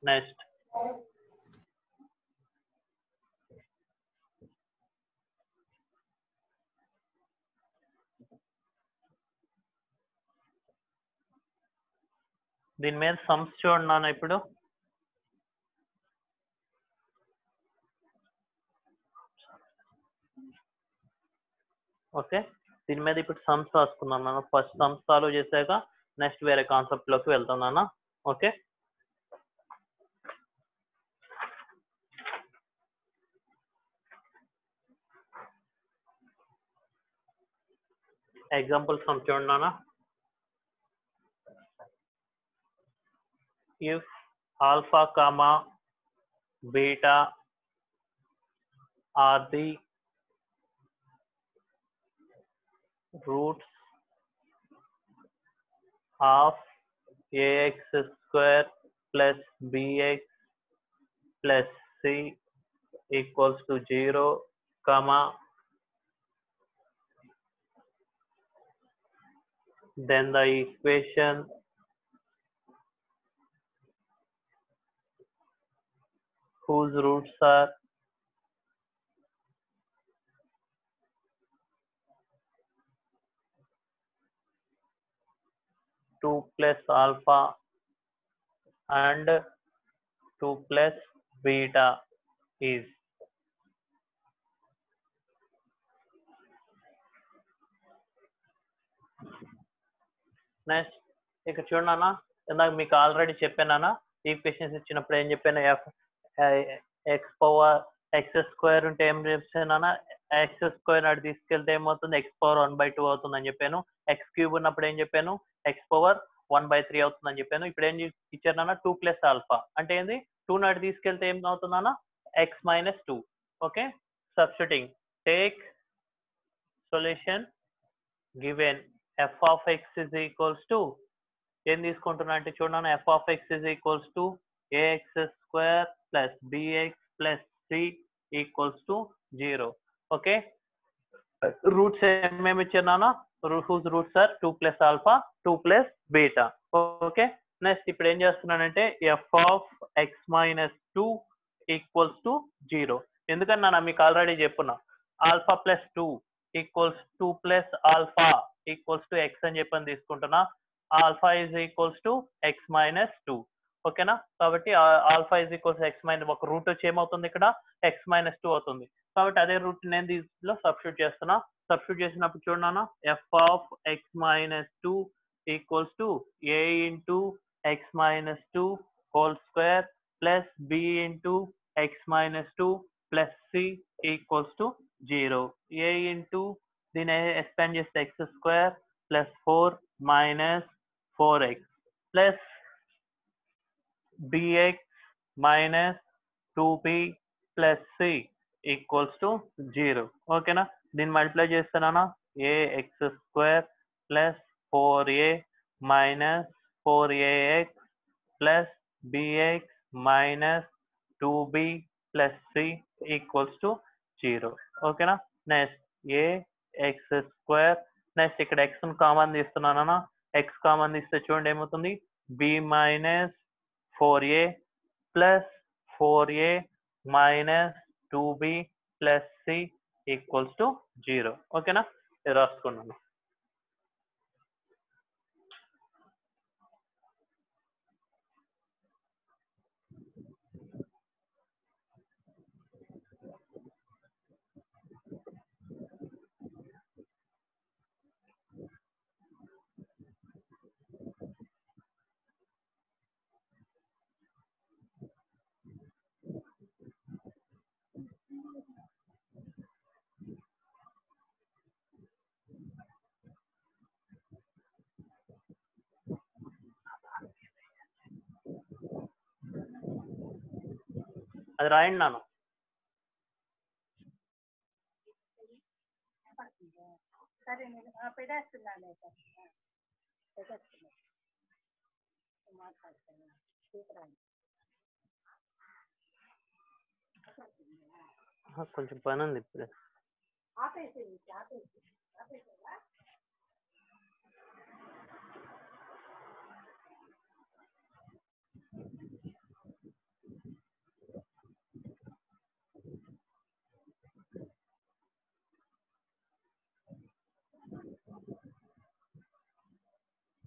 Next దీని మీద sums చూడండి ఇప్పుడు ఓకే దీని మీద ఇప్పుడు సమ్స్ రాసుకున్నాను ఫస్ట్ సమ్స్ సాల్వ్ చేశాక నెక్స్ట్ వేరే కాన్సెప్ట్ లోకి వెళ్తున్నాను ఓకే ఎగ్జాంపుల్ సమ్ చూడండి if alpha comma beta are the roots of ax square plus bx plus c equals to 0 comma then the equation whose roots are 2 plus alpha and 2 plus beta is next ఇక్కడ చూడన్నా ఇందాక మీకు already చెప్పానా equations ఇచ్చినప్పుడు ఏం చెప్పాను X power X square ఉంటే ఏం చెప్పానా ఎక్స్ స్క్వేర్ అటు తీసుకెళ్తే ఏమవుతుంది ఎక్స్ పవర్ 1/2 అవుతుంది అని చెప్పాను ఎక్స్ క్యూబ్ ఉన్నప్పుడు ఏం చెప్పాను ఎక్స్ పవర్ 1/3 అవుతుంది అని చెప్పాను ఇప్పుడు ఏం ఇచ్చారన్నా 2 ప్లస్ ఆల్ఫా అంటే ఏంది 2 నాటి తీసుకెళ్తే ఏం అవుతుందన్నా x minus 2 okay substituting take solution given f of x is equals to ఏం తీసుకుంటున్నా అంటే చూడండి f of x is equals to ax square plus bx plus c equals to 0 okay roots ఏమేమి ఇచ్చానా whose roots are 2 plus alpha 2 plus beta okay next ఇప్పుడు ఏం చేస్తున్నానంటే f of x minus 2 equals to 0 ఎందుకన్నా మీకు already చెప్పున్నా alpha plus 2 equals 2 plus alpha equals to x అని చెప్పని తీసుకుంటున్నా alpha is equals to x minus 2 ఓకేనా కాబట్టి alpha is equals x minus ఒక రూట్ వచ్చి ఏమవుతుంది ఇక్కడ ఎక్స్ మైనస్ 2 అవుతుంది కాబట్టి అదే రూట్ నేను దీంట్లో సబ్స్టిట్యూట్ చేస్తున్నా సబ్స్టిట్యూట్ చేసినప్పుడు చూడన్నా f of x minus 2 equals to a into x minus 2 whole square plus b into x minus 2 plus C equals to 0 a into దీన్ని ఎక్స్పాండ్ చేస్తే x square plus 4 minus 4x plus bx minus 2b plus c equals to 0 ఓకేనా దీన్ని multiply చేస్తానా a x square plus 4a minus 4ax plus bx minus 2b plus c equals to 0 ఓకేనా next a x square next ఇక్కడ x common తీస్తున్నానా x common తీస్తే చూడండి ఏమవుతుంది b minus 4a plus 4a minus 2b plus c equals to 0 ఓకేనా ఇది రాసుకున్నాను అది రాయండి నాన్న సరే నేను పెట్టేస్తున్నాను మాట్లాడుతున్నా కొంచెం పని ఉంది ఇప్పుడు ఆపేసి ఆపేసేలా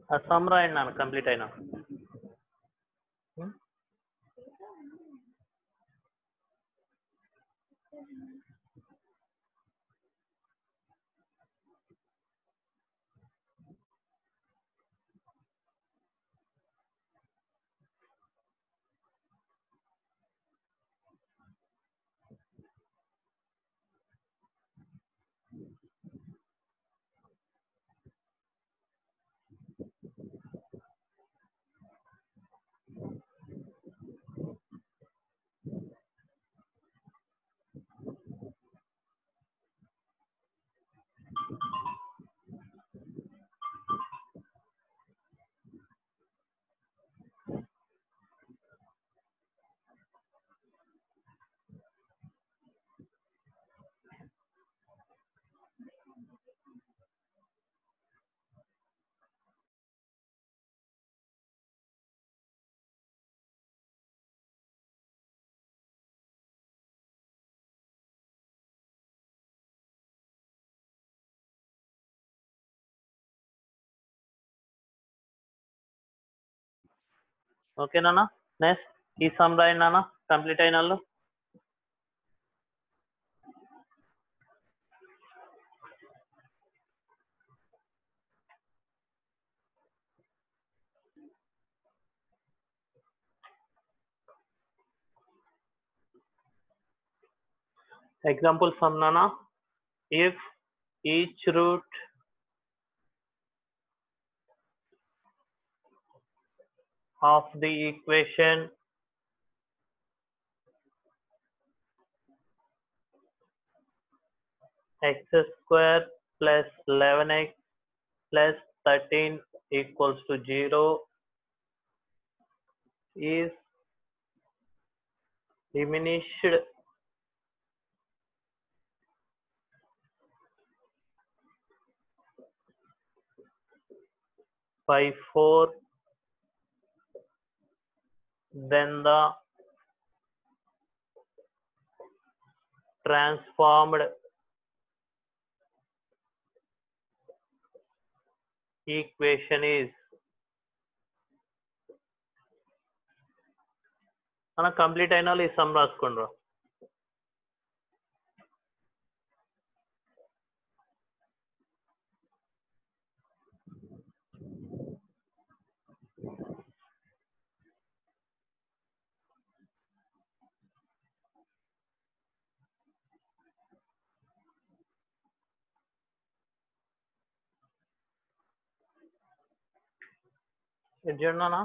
సమ్ రాయండి నాన్న కంప్లీట్ అయినా. ఓకే నాన్న. నెక్స్ట్ ఈ సమ్ రాయండి నాన్న కంప్లీట్ అయిన వాళ్ళు. ఎగ్జాంపుల్ సమ్ నాన్న. If each root of the equation x square plus 11x plus 13 equals to 0 is diminished by 4, then the transformed equation is. మనం కంప్లీట్ అయిన వాళ్ళు ఈ సమ్ రాసుకుండ్రు. ఇది చూడనా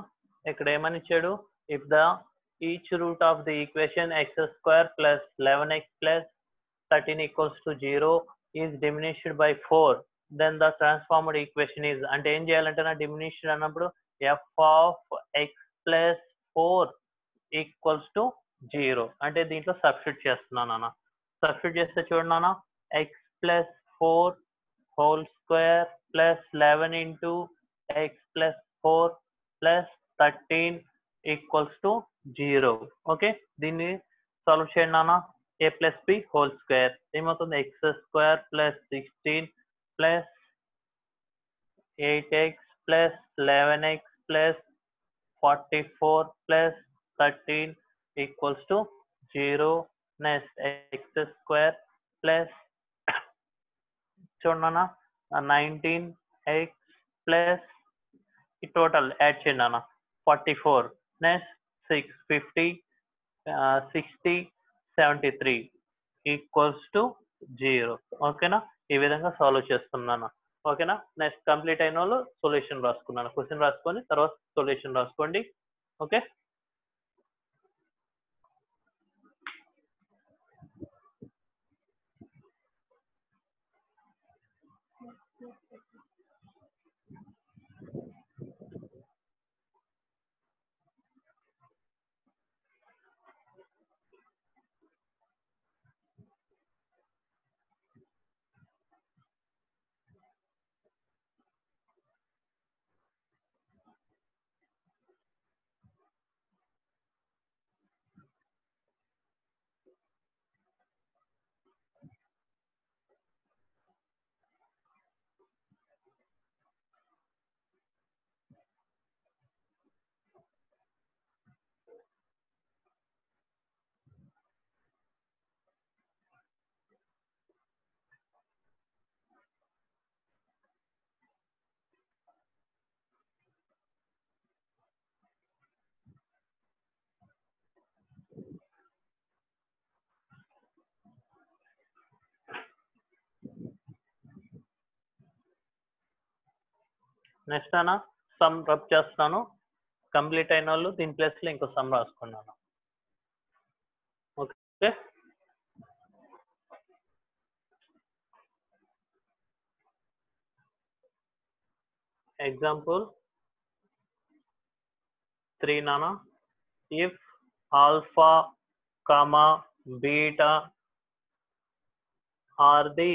ఇక్కడ ఏమని ఇచ్చాడు. If the each root of the equation x square plus 11x plus 13 equals to 0 is diminished by 4, then the transformed equation is. అంటే ఏం చేయాలంటే నా డిమినిష్డ్ అన్నప్పుడు f of x plus 4 equals to 0 అంటే దీంట్లో సబ్స్టిట్యూట్ చేస్తున్నాను అన్న. సబ్స్టిట్యూట్ చేస్తే చూడండి అన్న, X plus 4 whole square plus 11 into x plus 4 plus 13 equals to 0. Okay, దీన్ని సాల్వ్ చేయండి నాన్న. ఏ ప్లస్ బి హోల్ స్క్వేర్ ఏమవుతుంది, X square plus 16 plus 8x plus 11x plus 44 plus 13 equals to 0. Next X square plus చూడన్నా 19x plus ఈ total add చేయండి అన్న 44, next 650 60 73 equals to 0. ఓకేనా, ఈ విధంగా సాల్వ్ చేస్తున్నాను. ఓకేనా, నెక్స్ట్ కంప్లీట్ అయిన వాళ్ళు సొల్యూషన్ రాసుకున్నాను. క్వశ్చన్ రాసుకొని తర్వాత సొల్యూషన్ రాసుకోండి. ఓకే, నెక్స్ట్ అన్న సమ్ రబ్ చేస్తున్నాను. కంప్లీట్ అయిన వాళ్ళు దీని ప్లేస్లో ఇంకో సమ్ రాసుకున్నాను. ఓకే, ఎగ్జాంపుల్ 3 నాన్న. If alpha, comma, beta are the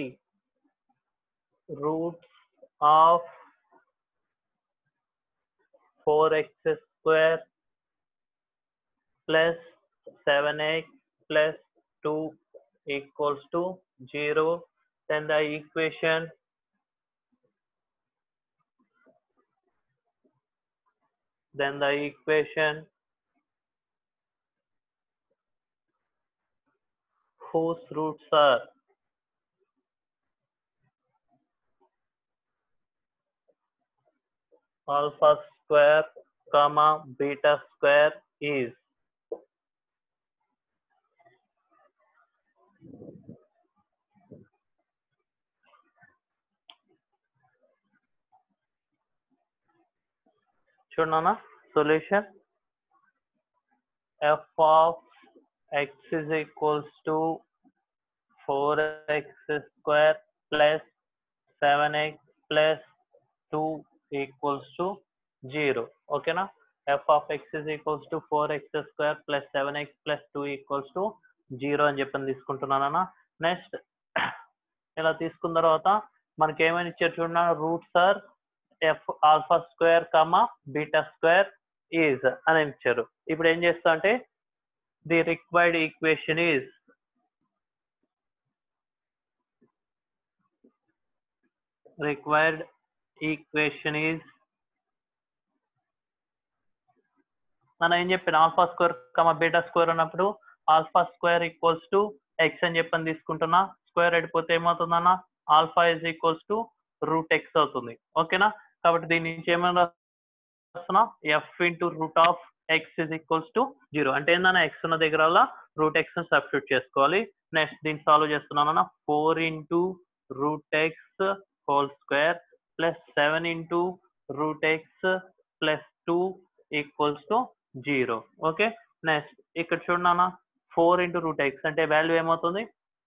roots of 4x square plus 7x plus 2 equals to 0, then the equation whose roots are alpha square comma beta square is. చూడనా solution f of x is equals to 4x square plus 7x plus 2 equals to 0. ఓకేనా, f of x is equals to 4x square plus 7x plus 2 equals to 0 అని చెప్పని తీసుకుంటున్నానన్నా. Next ఇలా తీసుకున్న తర్వాత మనకి ఏమైనా ఇచ్చారు చూడన్నా, roots are of alpha square comma beta square is అని ఇచ్చారు. ఇప్పుడు ఏం చేస్తా అంటే ది రిక్వైర్డ్ ఈక్వేషన్ ఈజ్ మనం ఏం చెప్పిన alpha square comma beta square అన్నప్పుడు alpha square equals to x అని చెప్పని తీసుకుంటున్నా. స్క్వేర్ అయిపోతే ఏమవుతుందన్న alpha is equals to root x అవుతుంది. ఓకేనా, కాబట్టి దీని నుంచి ఏమైనా రాస్తున్నా f into root of x is equals to 0. అంటే ఏందన్నా ఎక్స్ ఉన్న దగ్గర రూట్ ఎక్స్ సబ్స్టిట్యూట్ చేసుకోవాలి. నెక్స్ట్ దీన్ని సాల్వ్ చేస్తున్నానన్న 4 into root x whole square plus 7 into root x plus 2 equals to 0. Okay, next ఇక్కడ చూడన్నా 4 ఇంటూ రూట్ ఎక్స్ అంటే వాల్యూ ఏమవుతుంది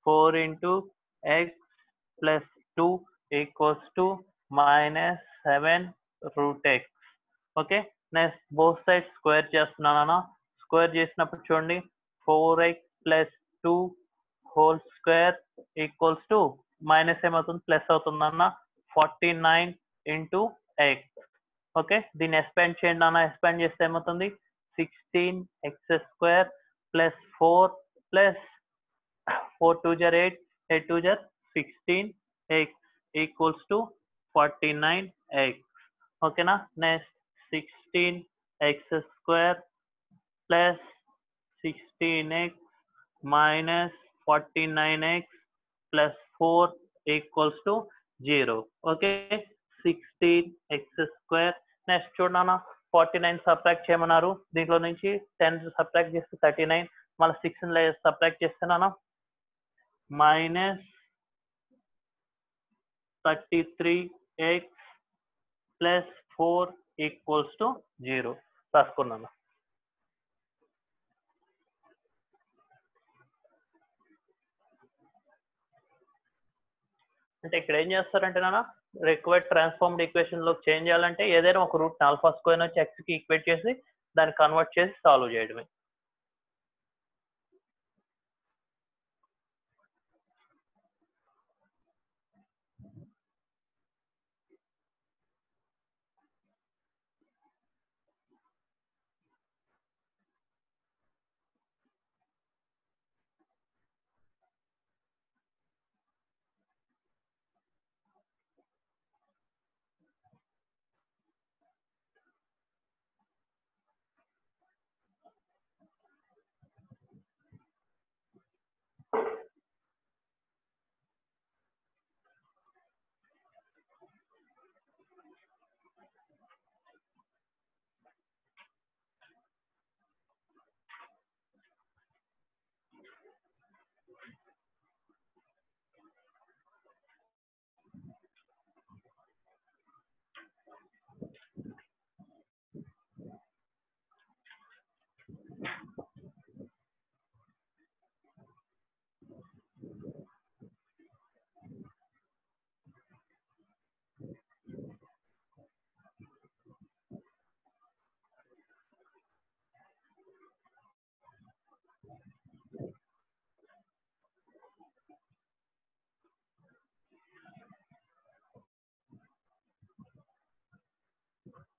4 into x plus 2 equals to -7 root x. Okay, next both side square చేస్తున్నానన్నా. Square చేసినప్పుడు చూడండి 4x plus 2 whole square equals to minus ఏమవుతుంది plus అవుతుందన్న 49 into x. Okay, దీన్ని ఎక్స్పాండ్ చేయండి అన్న. ఎక్స్పాండ్ చేస్తే ఏమవుతుంది 16x స్క్వేర్ ప్లస్ 4 ప్లస్ 4 2 జర్ 8 8 2 జర్ 16x ఈక్వల్స్ టు 49x. ఓకేనా, next 16x square plus 16x minus 49x plus 4 equals to 0. Okay, 16x square. Next చూడన్నా 49 సబ్ట్రాక్ట్ చేయమన్నారు. దీంట్లో నుంచి 10 సబ్ట్రాక్ట్ చేస్తే 39, మళ్ళీ 6 సబ్ట్రాక్ట్ చేస్తున్నానా minus 33x plus 4 equals to 0 రాసుకున్నాను. అంటే ఇక్కడ ఏం చేస్తారంటే నాన్న రిక్వైర్డ్ ట్రాన్స్ఫార్మ్డ్ ఈక్వేషన్ లో చేంజ్ చేయాలంటే ఏదైనా ఒక రూట్ ఆల్ఫా స్క్వేర్ వచ్చి ఎక్స్ కి ఈక్వేట్ చేసి దాన్ని కన్వర్ట్ చేసి సాల్వ్ చేయడమే.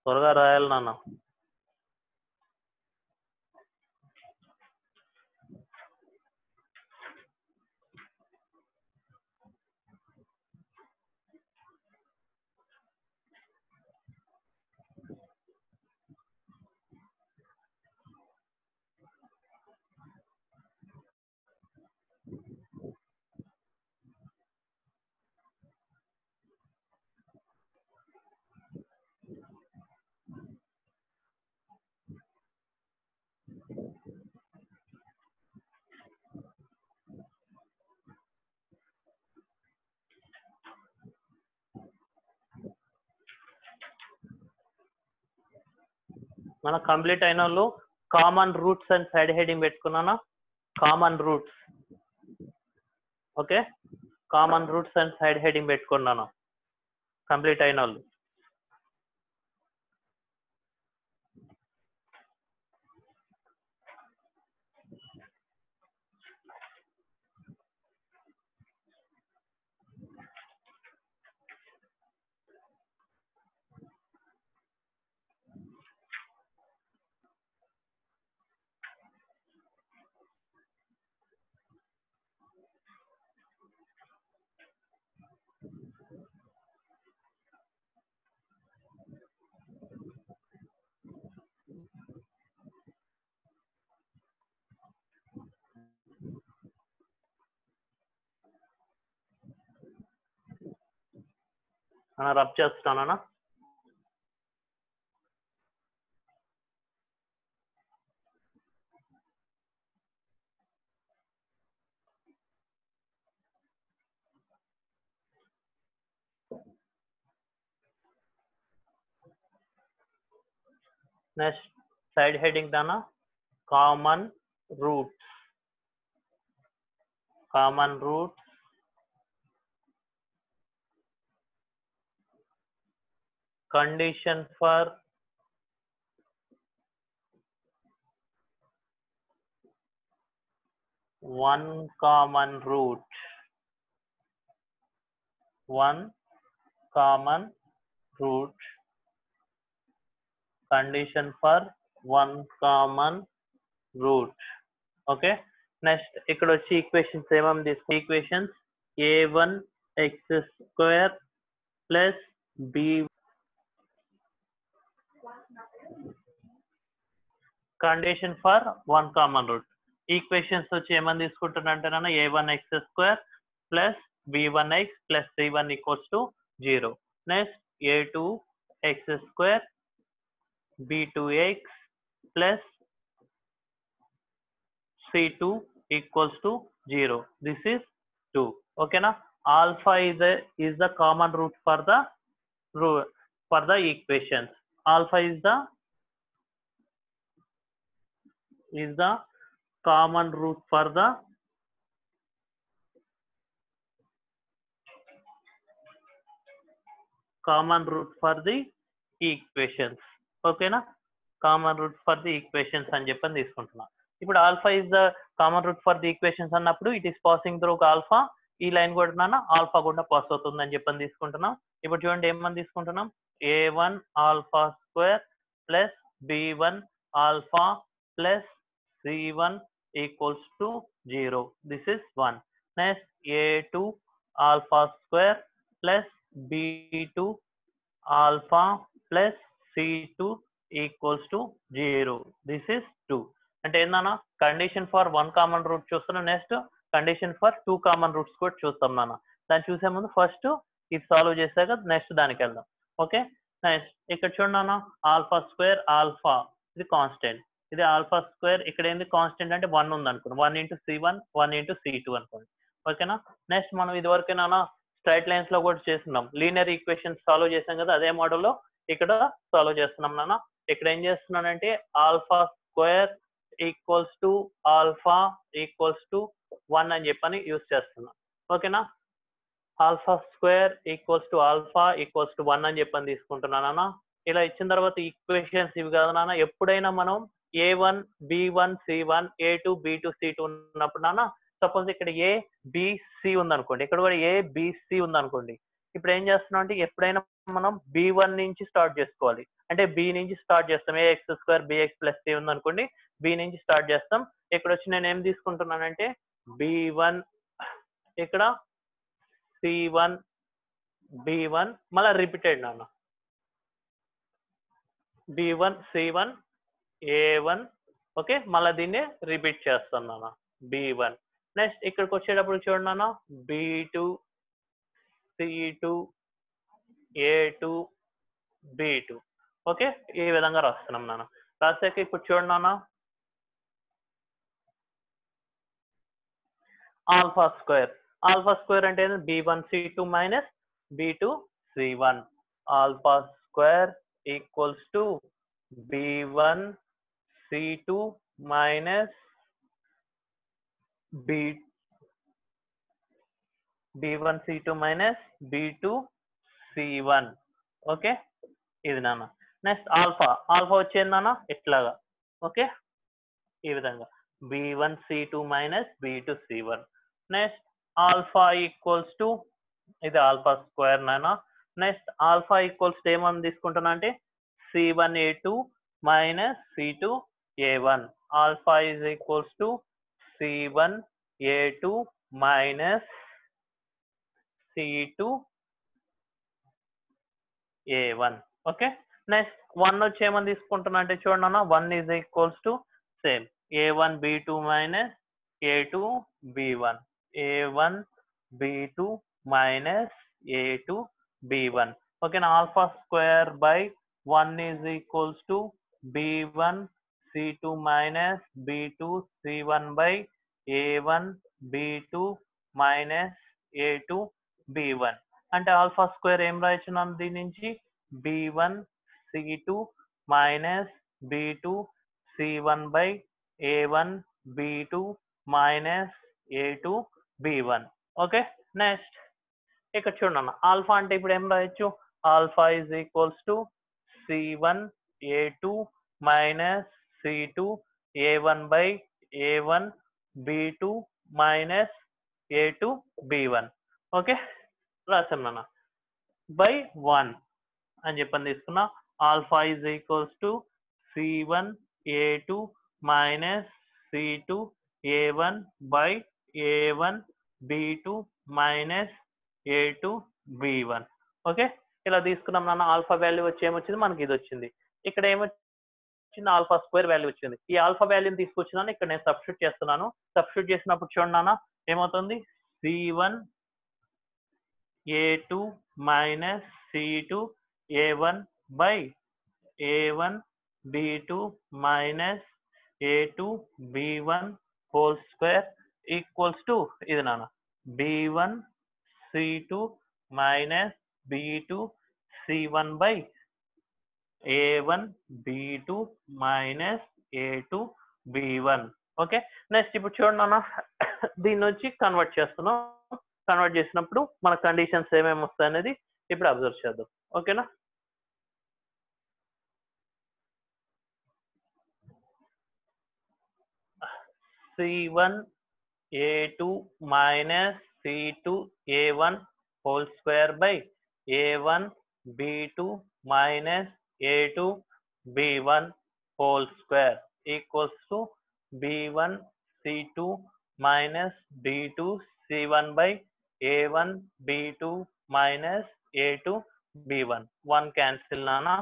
త్వరగా రాయాలి నాన్న. మన కంప్లీట్ అయిన వాళ్ళు common roots and side heading పెట్టుకున్నానా? Common roots. Okay, common roots and side heading పెట్టుకున్నాను కంప్లీట్ అయిన వాళ్ళు. రబ్ చేస్తున్నానా? నెక్స్ట్ సైడ్ హెడింగ్ దానా common roots. Common roots condition for one common root. One common root. Condition for one common root. Okay. Next ఇక్కడ వచ్చి equations ఏమేమి తీసుకు equations a1 x square plus b condition for one common root. Equations వచ్చి ఏమని తీసుకుంటున్నానంటే a1 x square plus b1x plus c1 equals to 0. Next a2 x square b2x plus c2 equals to 0. This is 2. Okay na? Alpha is the common root for the equations. Alpha is the common root for the equations. Okay na? Common root for the equations అని చెప్పని తీసుకుంటున్నా. ఇప్పుడు alpha is the common root for the equations అన్నప్పుడు it is passing through alpha. ఈ line కూడా alpha కూడా pass అవుతుంది అని చెప్పని తీసుకుంటున్నాం. ఇప్పుడు చూడండి ఏమని తీసుకుంటున్నాం a1 alpha square plus b1 alpha plus c1 equals to 0. This is 1. Next a2 alpha square plus b2 alpha plus c2 equals to 0. This is 2. అంటే ఏందన్నా condition for one common root చూస్తున్నాం. Next condition for two common roots కూడా చూస్తాం నాన్న. దాన్ని చూసే ముందు first ఇది సాల్వ్ చేశాక నెక్స్ట్ దానికి వెళ్దాం. ఓకే, నెక్స్ట్ ఇక్కడ చూడన్నా ఆల్ఫా స్క్వేర్ ఆల్ఫా ఇది కాన్స్టెంట్, ఇది ఆల్ఫా స్క్వేర్ ఇక్కడ ఏంది కాన్స్టెంట్ అంటే 1 ఉంది అనుకోండి. 1 into c1 1 into c2 అనుకోండి. ఓకేనా. నెక్స్ట్ మనం ఇది వరకేనా స్ట్రైట్ లైన్స్ లో కూడా చేస్తున్నాం. లీనియర్ ఈక్వేషన్స్ సాల్వ్ చేసాం కదా, అదే మోడల్లో ఇక్కడ సాల్వ్ చేస్తున్నాం నాన్న. ఇక్కడ ఏం చేస్తున్నానంటే alpha square equals to alpha equals to 1 అని చెప్పని యూజ్ చేస్తున్నాం. ఓకేనా. Alpha square equals to alpha equals to 1 అని చెప్పని తీసుకుంటున్నానా. ఇలా ఇచ్చిన తర్వాత ఈక్వేషన్స్ ఇవి కదా నాన్న. ఎప్పుడైనా మనం a1 b1 c1 a2 b2 c2 ఉన్నప్పుడు నాన్న, సపోజ్ ఇక్కడ a b c ఉంది అనుకోండి, ఇక్కడ కూడా a b c ఉంది అనుకోండి. ఇప్పుడు ఏం చేస్తున్నాం అంటే ఎప్పుడైనా మనం B1 నుంచి స్టార్ట్ చేసుకోవాలి. అంటే B నుంచి స్టార్ట్ చేస్తాం. ax² bx ప్లస్ c ఉందనుకోండి, B నుంచి స్టార్ట్ చేస్తాం. ఇక్కడ వచ్చి నేను ఏం తీసుకుంటున్నానంటే B1, ఇక్కడ C1, B1 మళ్ళీ రిపీటెడ్ నాన్న, B1 C1 A1, ఓకే, మళ్ళీ దీన్ని రిపీట్ చేస్తాను నాన్న B1. నెక్స్ట్ ఇక్కడికి వచ్చేటప్పుడు చూడండి నాన్న B2 C2 A2 B2, okay, ఈ విధంగా రాస్తున్నాం నాన్న. రాసాక ఇప్పుడు చూడండి నాన్న ఆల్ఫా స్క్వేర్ అంటే B1 C2 minus B2 C1. Alpha square equals to B1 C2 minus B1 C2 minus B2 C1, okay, ఇది నాన్న. నెక్స్ట్ ఆల్ఫా వచ్చేది నాన్న ఇట్లాగా, ఓకే, ఈ విధంగా B1 C2 minus B2 C1. Next alpha equals to ఇది alpha square నాన్న. Next alpha equals to ఏమని తీసుకుంటున్నా అంటే C1 A2 minus C2 A1. Alpha is equals to C1 A2 minus C2 A1, okay. Next 1 వచ్చి ఏమని తీసుకుంటున్నా అంటే చూడండి అన్న 1 is equals to same A1 B2 minus A2 B1, A1 B2 minus A2 B1, ఓకేనా. Alpha square by 1 is equals to B1 C2 minus B2 C1 by A1 B2 minus A2 B1. అంటే alpha square ఏం రాయొచ్చున్నాను దీని నుంచి B1 C2 minus B2 C1 by A1 B2 minus A2 B1, okay. Next ఇక్కడ చూడండి alpha అంటే ఇప్పుడు ఏం రాయొచ్చు alpha is equals to C1 A2 minus C2 A1 by A1 B2 minus A2 B1, okay, రాసాం నాన్న. బై 1 అని చెప్పని తీసుకున్నా alpha is equals to C1 A2 minus C2 A1 by A1 B2 minus A2 B1, okay. ఇలా తీసుకున్నాం నాన్న. Alpha value వచ్చి ఏమొచ్చింది మనకి ఇది వచ్చింది. ఇక్కడ ఏమొచ్చింది ఆల్ఫా స్క్వేర్ వాల్యూ వచ్చింది. ఈ ఆల్ఫా వాల్యూని తీసుకొచ్చినాను ఇక్కడ నేను సబ్స్టిట్యూట్ చేస్తున్నాను. సబ్స్టిట్యూట్ చేసినప్పుడు చూడండి నాన్న ఏమవుతుంది C1 A2 minus C2 A1 by A1 B2 minus A2 B1 whole square equals to ఇది నాన్న B1 C2 minus B2 C1 by A1 B2 minus A2 B1, okay. Next ఇప్పుడు చూడండి నాన్న దీన్ని వచ్చి కన్వర్ట్ చేస్తున్నాం. కన్వర్ట్ చేసినప్పుడు మన కండిషన్స్ ఏమేమి వస్తాయి అనేది ఇప్పుడు అబ్జర్వ్ చేద్దాం, ఓకేనా. C1 A2 minus C2 A1 whole square by A1 B2 minus A2 B1 whole square equals to B1 C2 minus B2 C1 by A1 B2 minus A2 B1. 1 cancel నానా.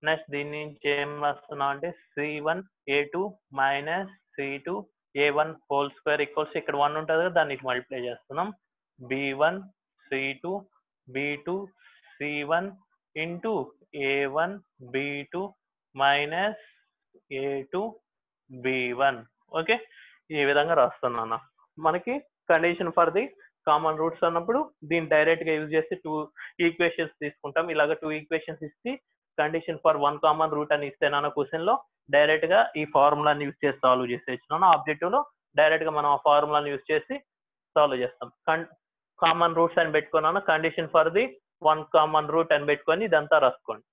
Next దీని నుంచి ఏం రాస్తున్నాం అంటే C1 A2 minus C2 A1 whole square equals ఇక్కడ 1 ఉంటుంది కదా దాన్ని మల్టిప్లై చేస్తున్నాం B1 C2 B2 C1 into A1 B2 minus A2 B1, okay. ఈ విధంగా రాస్తున్నాను. మనకి condition for the common roots అన్నప్పుడు దీన్ని డైరెక్ట్ గా యూజ్ చేసి 2 ఈక్వేషన్స్ తీసుకుంటాం. ఇలాగ 2 ఈక్వేషన్స్ ఇచ్చి కండిషన్ ఫర్ 1 కామన్ రూట్ అని ఇస్తే నాన్న క్వశ్చన్ లో డైరెక్ట్ గా ఈ ఫార్ములాని యూజ్ చేసి సాల్వ్ చేసేస్తున్నాను. ఆబ్జెక్టివ్ లో డైరెక్ట్ గా మనం ఆ ఫార్ములాని యూజ్ చేసి సాల్వ్ చేస్తాం. కామన్ రూట్స్ అని పెట్టుకున్నాను. Condition for the 1 common root అని పెట్టుకొని ఇదంతా రాసుకోండి.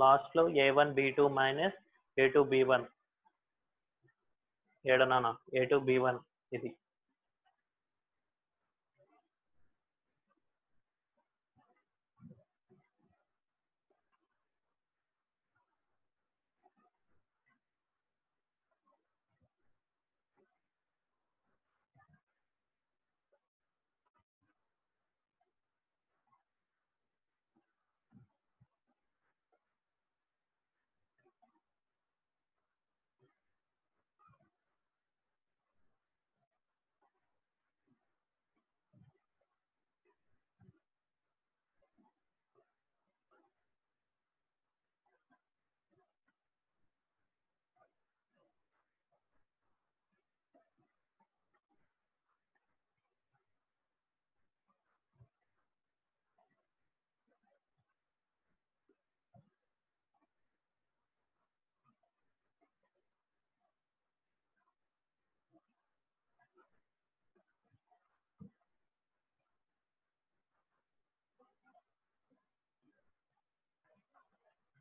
లాస్ట్ లో a1b2 మైనస్ a2b1 ఏడనానా a2b1 ఇది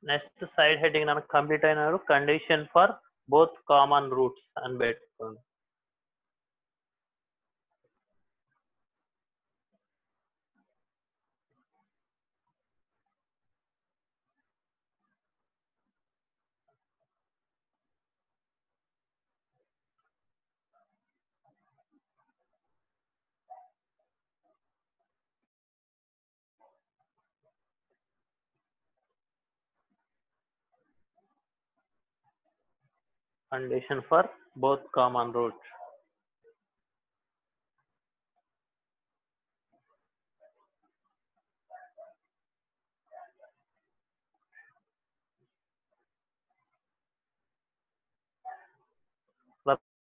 నెక్స్ట్ సైడ్ హెడ్డింగ్ నాకు కంప్లీట్ అయినారు condition for both common roots అని పెట్టుకోండి condition for both common roots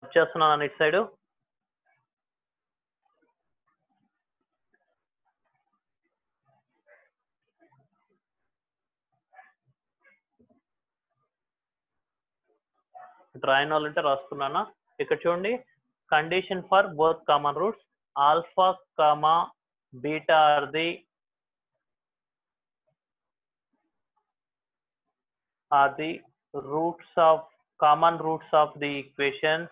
చేస్తున్నాను ఇటు సైడ్ రాయని వాళ్ళు ఉంటే రాస్తున్నానా ఇక్కడ చూడండి condition for both common roots alpha comma beta are the roots of common roots of the equation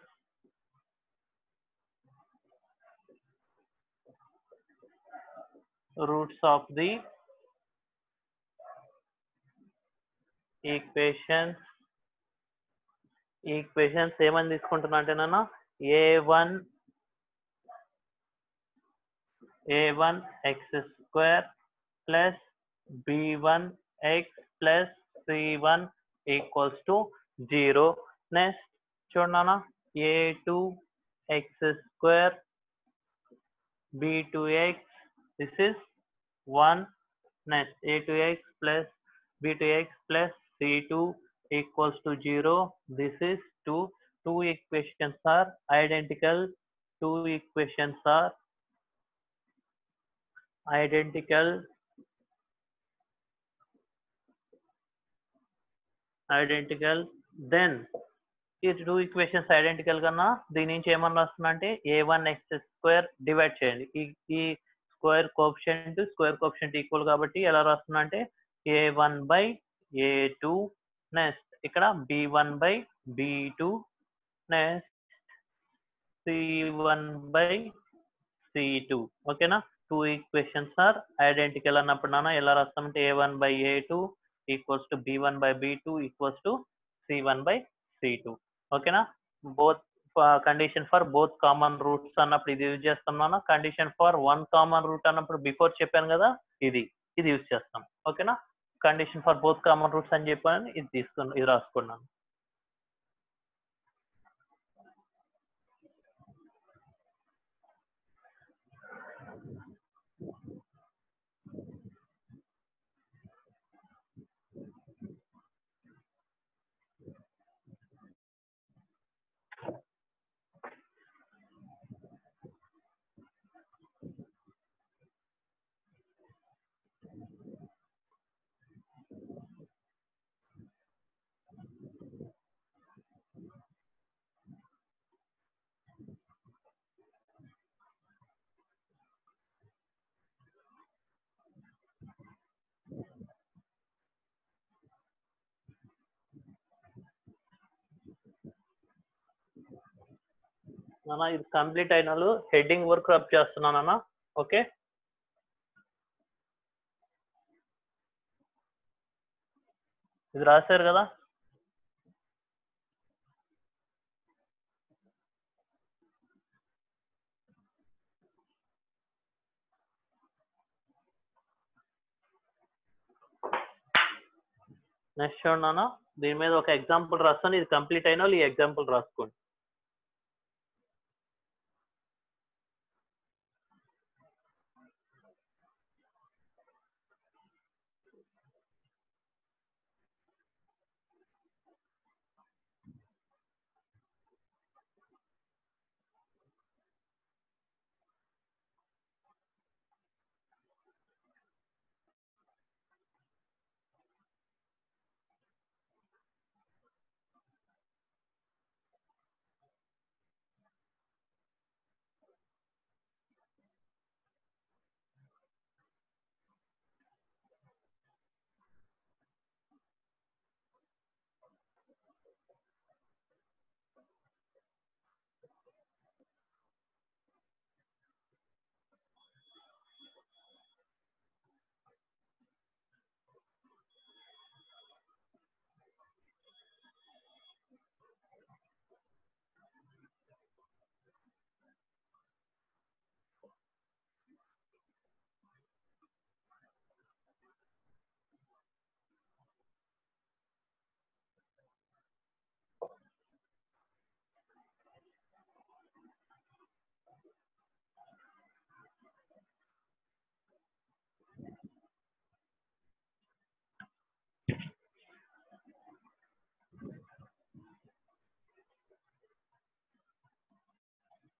roots of the equations ఏమని తీసుకుంటున్నా అంటే నాన్న a1 x square plus b1 x plus c1 equals to 0 next చూడనా a2 x square b2x this is 1 next a2x plus b2x plus c2 equals to 0 this is 2 two equations are identical two equations are identical then ఈ two equations identical కన్నా దీని నుంచి ఏమన్నా వస్తున్నా అంటే a1 x² divide చేయండి ఈ square coefficient equal కాబట్టి ఎలా రాస్తున్నా అంటే a1/a2 నెక్స్ట్ ఇక్కడ b1/b2 నెక్స్ట్ c1/c2 ఓకేనా టూ ఈక్వేషన్స్ ఆర్ ఐడెంటికల్ అన్నప్పుడు నాన్న ఎలా రాస్తామంటే a1/a2 equals to b1/b2 equals to c1/c2 ఓకేనా both condition for both common roots అన్నప్పుడు ఇది యూజ్ చేస్తాం condition for one common root అన్నప్పుడు బిఫోర్ చెప్పాను కదా ఇది యూజ్ చేస్తాం ఓకేనా condition for both common roots అని చెప్పాను ఇది రాసుకున్నాను నాన్న ఇది కంప్లీట్ అయిన వాళ్ళు హెడ్డింగ్ వర్క్ రబ్ చేస్తున్నానన్న. ఓకే, ఇది రాశారు కదా. నెక్స్ట్ చూడండి నాన్న, దీని మీద ఒక ఎగ్జాంపుల్ రాస్తాను. ఇది కంప్లీట్ అయిన వాళ్ళు ఈ ఎగ్జాంపుల్ రాసుకోండి.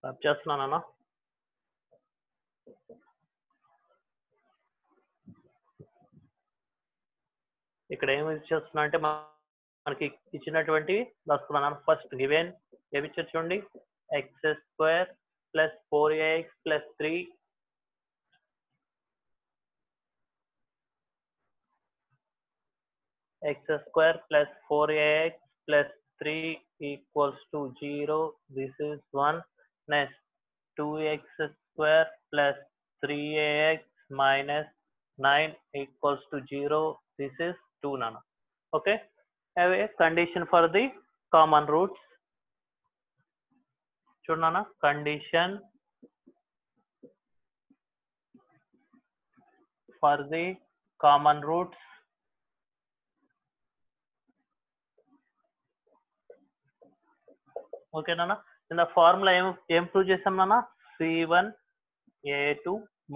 రబ్ చేస్తున్నానన్నా. ఇక్కడ ఏమి ఇచ్చేస్తున్నా అంటే మనకి ఇచ్చినటువంటి రాసుకున్నాను. ఫస్ట్ గివెన్ ఏమి ఇచ్చారు చూడండి, x² + 4ax + 3 x² + 4ax + 3 = 0. This is 1. Next 2x² + 3ax - 9 = 0. This is 2 nana. Okay, have a condition for the common roots. చూడనా, condition for the common roots. Okay నాన్న, in the formula ఏం prove చేసాం నాన్న, c1a2 -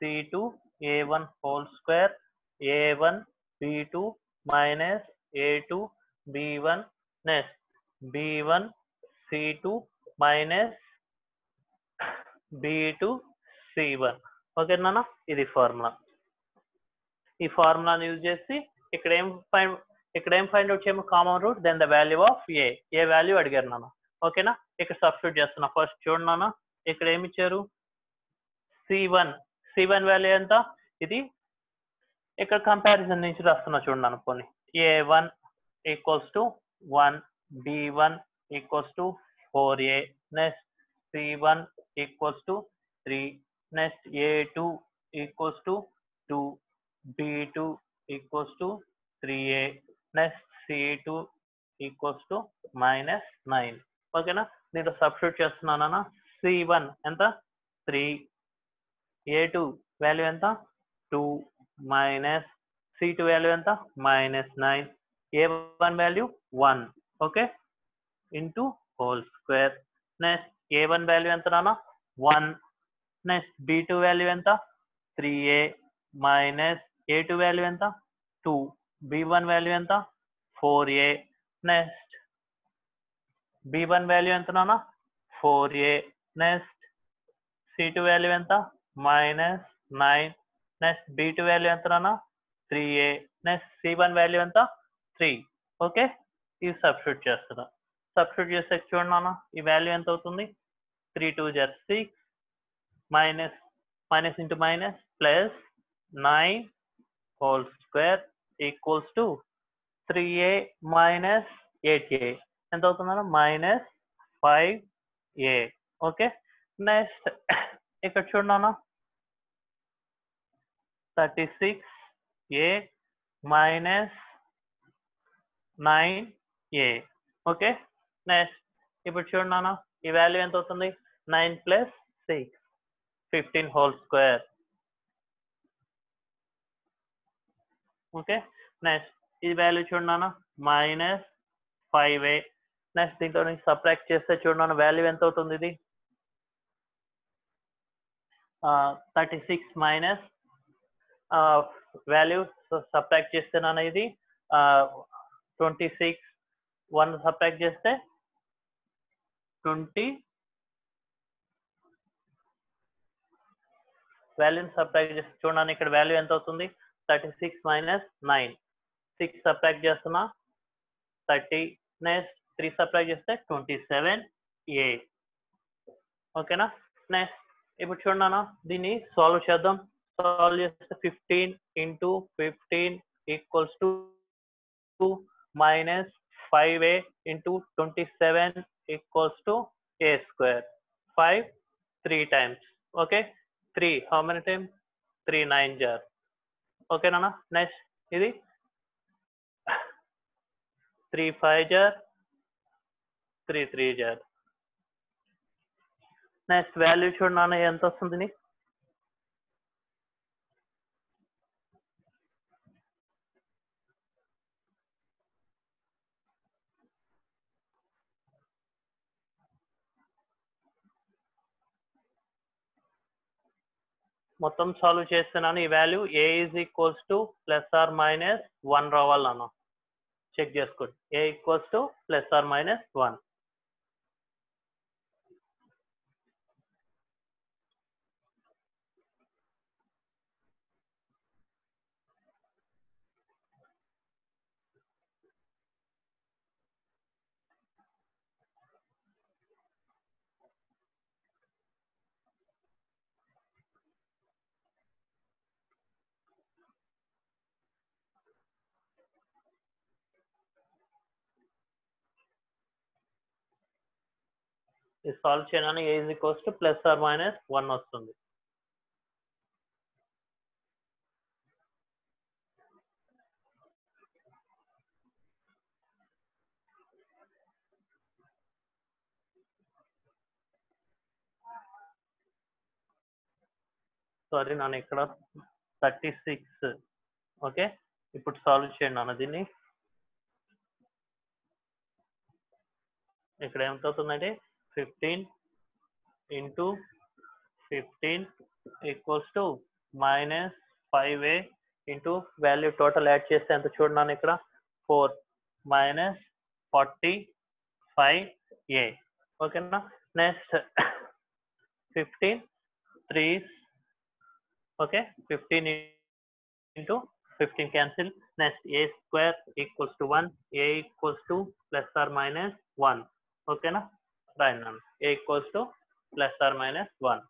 c2a1 whole square a1b2 - a2b1 next b1c2 - b2c1. Okay నాన్న, ఇది formula. ఈ ఫార్ములాని use చేసి ఇక్కడ ఏం ఫైండ్ అవుట్ చేయము, common root, then the value of a value అడిగారు నాన్న. ఓకేనా, ఇక్కడ సబ్స్టిట్యూట్ చేస్తున్నా. ఫస్ట్ చూడండి నాన్న, ఇక్కడ ఏమి ఇచ్చారు, c1 వాల్యూ ఎంత, ఇది ఇక్కడ కంపారిజన్ నుంచి రాస్తున్నా చూడండి. పోనీ a1 = 1, b1 = 4a, next c1 = 3, next a2 = 2, b2 = 3a, next c2 = -9. ఓకేనా, దీంట్లో సబ్స్టిట్యూట్ చేస్తున్నానన్నా. c1 ఎంత, 3, a2 వాల్యూ ఎంత, 2, మైనస్ c2 వాల్యూ ఎంత, -9, a1 value 1. Okay, into whole square. Next a1 value ఎంత నాన్న, 1. నెక్స్ట్ b2 వాల్యూ ఎంత, 3a, మైనస్ a2 వాల్యూ ఎంత, 2, b1 value ఎంత, 4a, నెక్స్ట్ b1 వాల్యూ ఎంత నాన్న, 4a, నెక్స్ట్ c2 వాల్యూ ఎంత, -9, నెక్స్ట్ b2 వాల్యూ ఎంత నాన్న, 3a, నెక్స్ట్ c1 వాల్యూ ఎంత, 3. ఓకే, ఇది సబ్స్టిట్యూట్ చేస్తున్నా. సబ్స్టిట్యూట్ చేస్తే చూడండి నాన్న, ఈ వాల్యూ ఎంత అవుతుంది, 3 2 = 6, minus into minus plus 9 whole square = 3a - 8a ఎంత అవుతుందన్న, -5 ఏ. ఓకే, నెక్స్ట్ ఇక్కడ చూడనా 36a minus 9a. Okay, next ఇప్పుడు చూడనా ఈ వాల్యూ ఎంత అవుతుంది 9 plus 6 15 whole square. Okay, next ఈ వాల్యూ చూడనా మైనస్ 5a. నెక్స్ట్ దీంట్లో నుంచి సబ్ట్రాక్ట్ చేస్తే చూడనా వాల్యూ ఎంత అవుతుంది ఇది 36 మైనస్ వాల్యూ సబ్ట్రాక్ట్ చేస్తున్నాను ఇది 26 1 సబ్ట్రాక్ట్ చేస్తే 20 వాల్యూని సబ్ట్రాక్ట్ చేస్తే చూడండి ఇక్కడ వాల్యూ ఎంత అవుతుంది 36 మైనస్ 9 6 సబ్ట్రాక్ట్ చేస్తున్నా 30 నెక్స్ట్ 3 సబ్ట్రాక్ట్ చేస్తే 27a. ఓకేనా, నెక్స్ట్ ఇప్పుడు చూడనా దీన్ని సాల్వ్ చేద్దాం. సాల్వ్ చేస్తే 15 into 15 equals to minus 5a into 27 equals to a square. 5 3 times. Okay, 3 how many times 3 9 jar. Okay nana, next ఇది 3 5 jar 3 3 jar. నెక్స్ట్ వాల్యూ చూడనా ఎంత వస్తుంది మొత్తం సాల్వ్ చేస్తున్నాను. ఈ value a is equals to plus or minus 1 రావాలన్నా check చేసుకోండి. a equals to plus or minus 1. ఇది సాల్వ్ చేయడానికి a is equals to plus or minus 1 వస్తుంది. సారీ నాన్న ఇక్కడ 36. ఓకే, ఇప్పుడు సాల్వ్ చేయండి నాన్న దీన్ని. ఇక్కడ ఎంత అవుతుందంటే 15 into 15 equals to minus 5a into value total add చేస్తే ఎంత చూడన్నాను ఇక్కడ 4 minus 45a. ఓకేనా, next 15 3 okay 15 into 15 cancel. Next a square equals to 1, a equals to plus or minus 1. Okay na, right now a equals to plus or minus 1.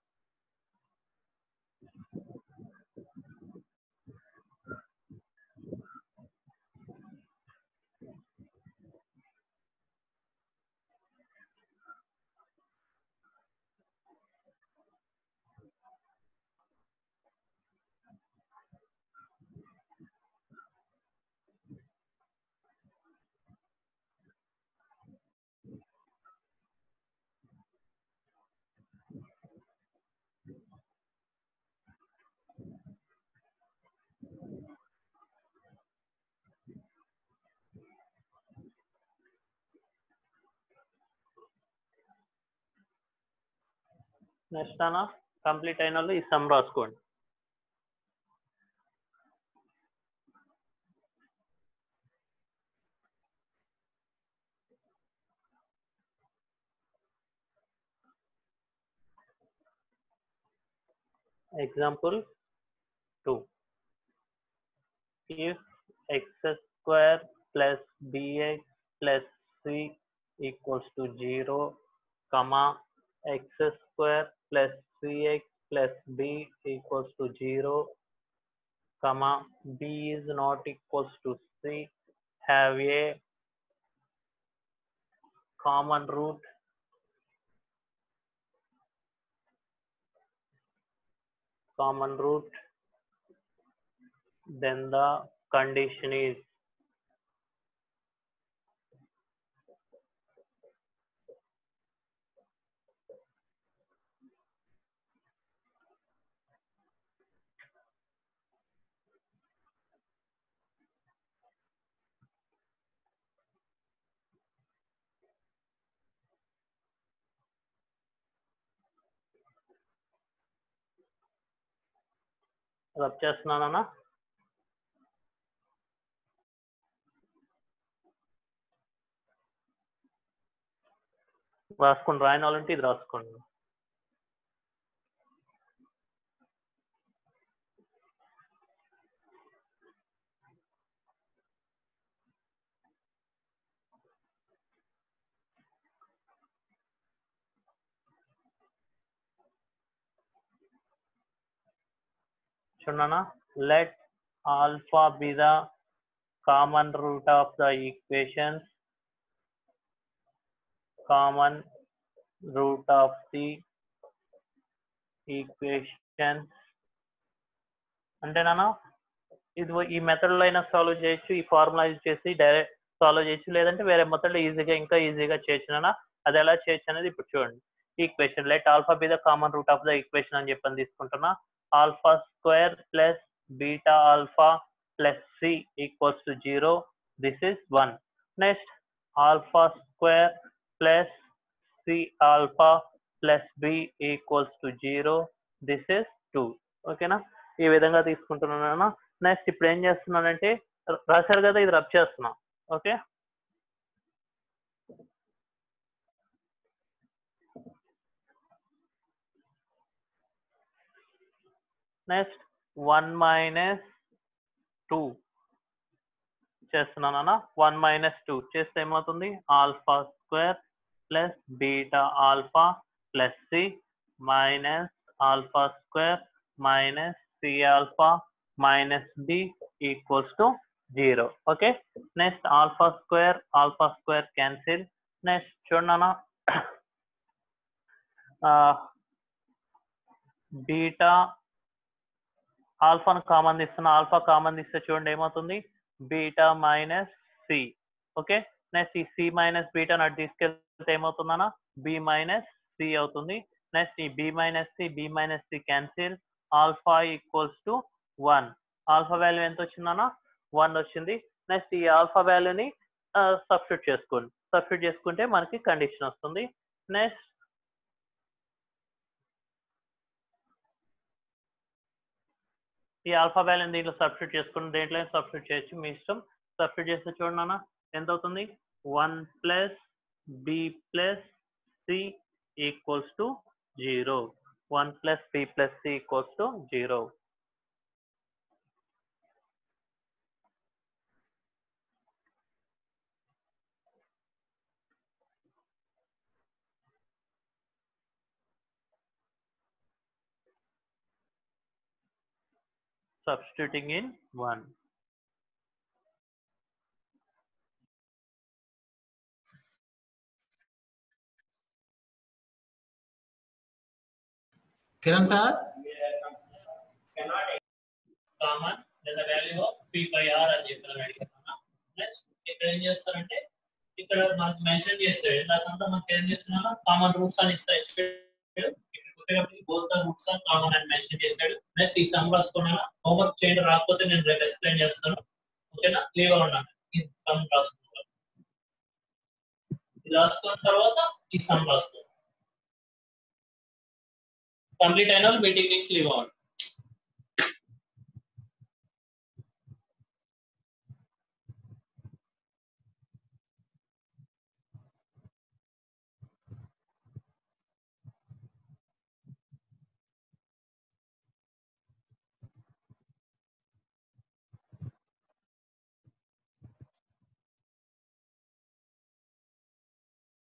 Next అన్న complete అయిన వాళ్ళు ఈ some రాసుకోండి. Example 2. If x square plus bx plus c equals to 0, comma x square plus 3x plus b equals to 0, comma b is not equals to c, have a common root common root, then the condition is rub చేస్తున్నానా? రాసుకోండి, రాయని వాళ్ళంటే ఇది రాసుకోండి. చూడనా, let alpha be the common root of the equations, common root of the equation అంటే నాన్న ఇది ఈ మెథడ్ లో అయినా సాల్వ్ చేయొచ్చు, ఈ ఫార్ములా యూజ్ చేసి డైరెక్ట్ సాల్వ్ చేయొచ్చు, లేదంటే వేరే మెథడ్ లో ఇంకా ఈజీగా చేయొచ్చు నాన్న. అది ఎలా చేయొచ్చు అనేది ఇప్పుడు చూడండి. Equation let alpha be the common root of the equation అని చెప్పని తీసుకుంటున్నా. Alpha square plus beta alpha plus C equals to 0, this is 1. Next alpha square plus c alpha plus b equals to 0, this is 2. ఓకేనా, ఈ విధంగా తీసుకుంటున్నాను. Next ఇప్పుడు ఏం చేస్తున్నానంటే రాశారు కదా, ఇది రబ్ చేస్తున్నా. ఓకే, నెక్స్ట్ 1 మైనస్ 2 చేస్తున్నాను. 1 మైనస్ 2 చేస్తే ఏమవుతుంది? Alpha square plus beta alpha plus c minus alpha square minus c alpha minus b equals to 0. Okay, next alpha square cancel. Next చూడనా, బీటా ఆల్ఫాను కామన్ తీస్తున్నా. ఆల్ఫా కామన్ తీస్తే చూడండి ఏమవుతుంది? Beta minus c. Okay, next ఈ c minus beta అటు తీసుకెళ్తే ఏమవుతుందన్నా? బి మైనస్ సి అవుతుంది. నెక్స్ట్ ఈ b minus c cancel. Alpha equals to 1. Alpha value ఎంత వచ్చిందన్నా? 1 వచ్చింది. నెక్స్ట్ ఈ ఆల్ఫా వాల్యూని సబ్స్టిట్యూట్ చేసుకోండి. సబ్స్టిట్యూట్ చేసుకుంటే మనకి కండిషన్ వస్తుంది. నెక్స్ట్ ఈ ఆల్ఫా వాల్యూని దీంట్లో సబ్స్టిట్యూట్ చేసుకుని దేంట్లో సబ్స్టిట్యూట్ చేయొచ్చు, మీ ఇష్టం. సబ్స్టిట్యూట్ చేస్తే చూడండి అన్న ఎంత అవుతుంది? 1 plus B plus C equals to 0. 1 plus B plus C equals to 0. Substituting in 1. Kiran sir? Common, then the value of p by r అని చెప్పాను అడిగాను. నెక్స్ట్ ఇక్కడ ఏం చేస్తారంటే ఇక్కడ మనకు మెన్షన్ చేస్తాడు. ఇందాకంతా మనకి ఏం చేస్తున్నాను? కామన్ రూట్స్ అని ఇస్తాడు. Both the roots are common అని మెన్షన్ చేశాడు. నెక్స్ట్ ఈ సమ్ రాసుకున్నాను. హోంవర్క్ చేయండి, రాకపోతే నేను రేపు ఎక్స్ప్లెయిన్ చేస్తాను. ఓకేనా, లీవ్ ఉన్నాను. ఈ సమ్ రాసుకుంటాను. ఇది రాసుకున్న తర్వాత ఈ సమ్ రాసుకోండి. కంప్లీట్ అయిన మీటింగ్ నుంచి లీవ్ అవ్వండి.